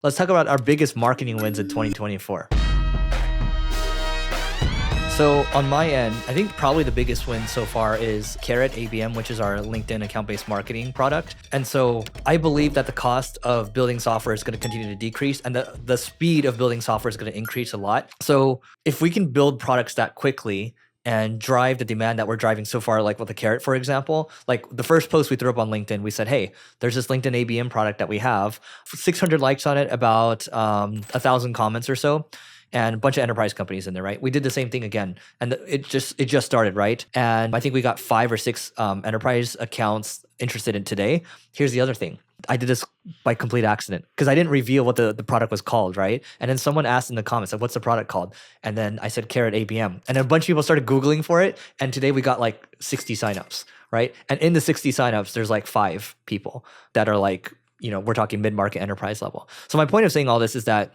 Let's talk about our biggest marketing wins in 2024. So on my end, I think probably the biggest win so far is Karrot ABM, which is our LinkedIn account-based marketing product. And so I believe that the cost of building software is going to continue to decrease and the speed of building software is going to increase a lot. So if we can build products that quickly and drive the demand that we're driving so far, like with the Karrot, for example, like the first post we threw up on LinkedIn, we said, hey, there's this LinkedIn ABM product that we have, 600 likes on it, about 1,000 comments or so, and a bunch of enterprise companies in there, right? We did the same thing again, and it just started, right? And I think we got 5 or 6 enterprise accounts interested in today. Here's the other thing. I did this by complete accident because I didn't reveal what the product was called, right? And then someone asked in the comments, like, what's the product called? And then I said Karrot ABM. And then a bunch of people started Googling for it. And today we got like 60 signups, right? And in the 60 signups, there's like 5 people that are like, we're talking mid-market enterprise level. So my point of saying all this is that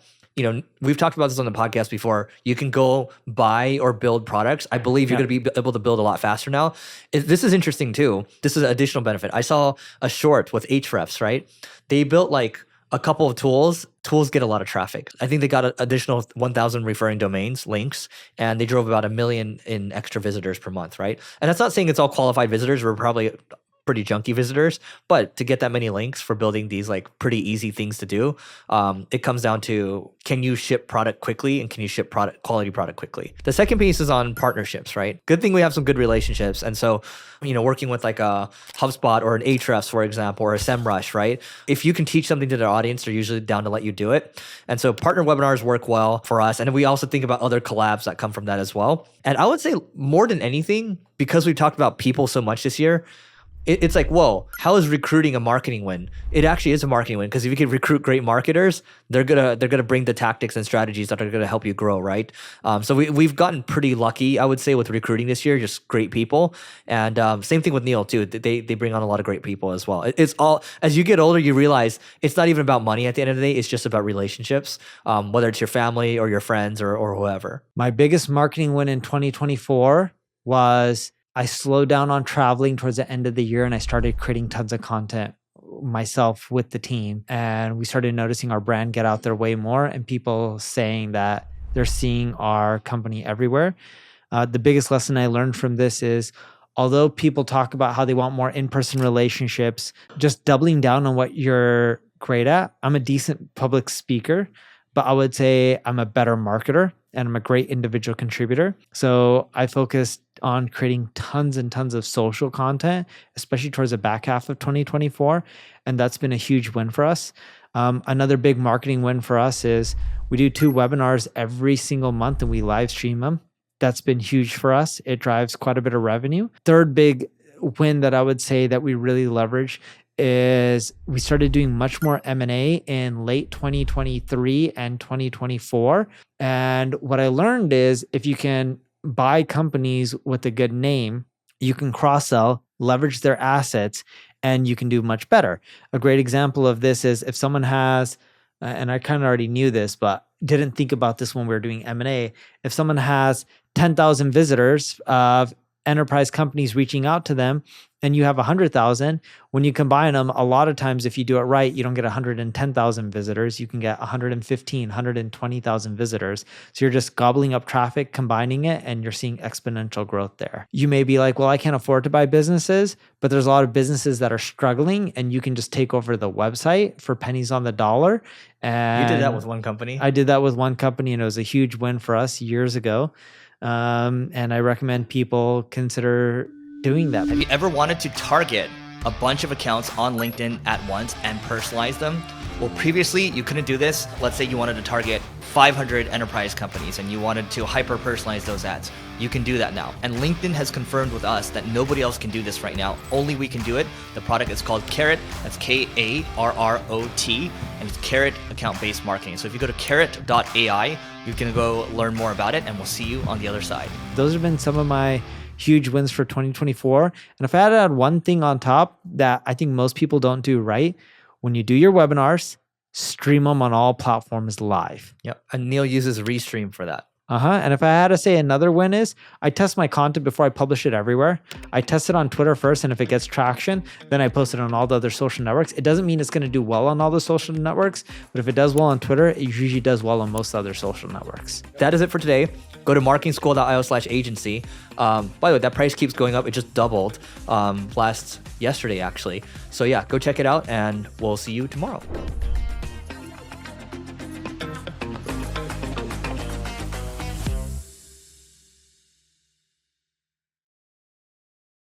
we've talked about this on the podcast before. You can go buy or build products. I believe you're going to be able to build a lot faster now. This is interesting too. This is an additional benefit. I saw a short with Ahrefs, right? They built like a couple of tools. Tools get a lot of traffic. I think they got an additional 1,000 referring domains, links, and they drove about 1 million in extra visitors per month, right? And that's not saying it's all qualified visitors. We're probably pretty junky visitors, but to get that many links for building these like pretty easy things to do, it comes down to, can you ship product quickly and can you ship quality product quickly? The second piece is on partnerships, right? Good thing we have some good relationships. And so, working with like a HubSpot or an Ahrefs, for example, or a SEMrush, right? If you can teach something to their audience, they're usually down to let you do it. And so partner webinars work well for us. And we also think about other collabs that come from that as well. And I would say more than anything, because we've talked about people so much this year, it's like, whoa, how is recruiting a marketing win? It actually is a marketing win because if you can recruit great marketers, they're gonna bring the tactics and strategies that are gonna help you grow, right? So we've gotten pretty lucky, I would say, with recruiting this year, just great people. And same thing with Neil too. They bring on a lot of great people as well. It's all, as you get older, you realize it's not even about money at the end of the day. It's just about relationships, whether it's your family or your friends or whoever. My biggest marketing win in 2024 was I slowed down on traveling towards the end of the year and I started creating tons of content myself with the team. And we started noticing our brand get out there way more and people saying that they're seeing our company everywhere. The biggest lesson I learned from this is, although people talk about how they want more in-person relationships, just doubling down on what you're great at. I'm a decent public speaker, but I would say I'm a better marketer and I'm a great individual contributor. So I focused on creating tons and tons of social content, especially towards the back half of 2024. And that's been a huge win for us. Another big marketing win for us is we do 2 webinars every single month and we live stream them. That's been huge for us. It drives quite a bit of revenue. Third big win that I would say that we really leverage is we started doing much more M&A in late 2023 and 2024. And what I learned is if you can buy companies with a good name, you can cross-sell, leverage their assets, and you can do much better. A great example of this is if someone has, and I kind of already knew this, but didn't think about this when we were doing M&A, if someone has 10,000 visitors of enterprise companies reaching out to them, and you have 100,000, when you combine them, a lot of times, if you do it right, you don't get 110,000 visitors. You can get 115, 120,000 visitors. So you're just gobbling up traffic, combining it, and you're seeing exponential growth there. You may be like, well, I can't afford to buy businesses, but there's a lot of businesses that are struggling and you can just take over the website for pennies on the dollar. And you did that with one company? I did that with one company and it was a huge win for us years ago. And I recommend people consider doing that. Have you ever wanted to target a bunch of accounts on LinkedIn at once and personalize them? Well, previously you couldn't do this. Let's say you wanted to target 500 enterprise companies and you wanted to hyper personalize those ads. You can do that now. And LinkedIn has confirmed with us that nobody else can do this right now. Only we can do it. The product is called Karrot. That's Karrot. And it's Karrot account-based marketing. So if you go to karrot.ai, you can go learn more about it and we'll see you on the other side. Those have been some of my huge wins for 2024. And if I had to add one thing on top that I think most people don't do right, when you do your webinars, stream them on all platforms live. Yep. And Neil uses Restream for that. And if I had to say another win is I test my content before I publish it everywhere. I test it on Twitter first, and if it gets traction, then I post it on all the other social networks. It doesn't mean it's going to do well on all the social networks, but if it does well on Twitter, it usually does well on most other social networks. That is it for today. Go to marketingschool.io/agency. By the way, that price keeps going up. It just doubled yesterday, actually. So yeah, go check it out, and we'll see you tomorrow.